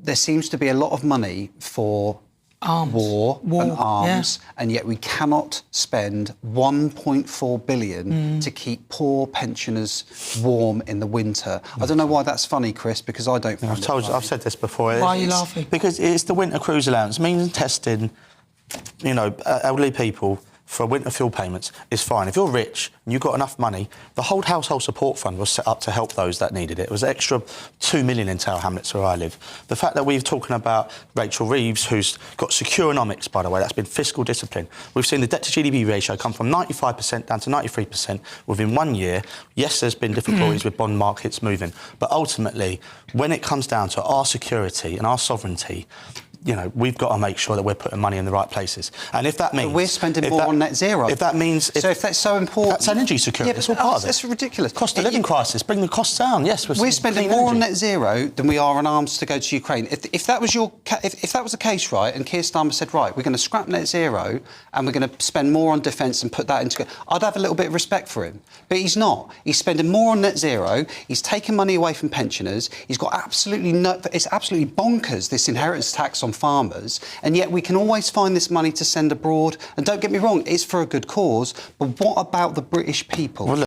there seems to be a lot of money for war and arms, and yet we cannot spend 1.4 billion to keep poor pensioners warm in the winter. I don't know why that's funny, Chris, because I don't find I've said this before. Why are you laughing? Because it's the winter cruise allowance. Means testing, elderly people for winter fuel payments is fine. If you're rich and you've got enough money, the whole household support fund was set up to help those that needed it. It was extra 2 million in Tower Hamlets where I live. The fact that we're talking about Rachel Reeves, who's got Securenomics, by the way, that's been fiscal discipline. We've seen the debt to GDP ratio come from 95% down to 93% within 1 year. Yes, there's been difficulties with bond markets moving, but ultimately, when it comes down to our security and our sovereignty, we've got to make sure that we're putting money in the right places. And if that means... But we're spending more on net zero. If that means... if that's so important... That's energy security, that's all part of it. That's ridiculous. Cost of living crisis, bring the costs down, yes. We're spending more on net zero than we are on arms to go to Ukraine. If that was if that was the case, right, and Keir Starmer said, right, we're going to scrap net zero and we're going to spend more on defence and put that into... I'd have a little bit of respect for him. But he's not. He's spending more on net zero, he's taking money away from pensioners, he's got absolutely no... It's absolutely bonkers, this inheritance tax on farmers, and yet we can always find this money to send abroad. And don't get me wrong, it's for a good cause, but what about the British people? Well,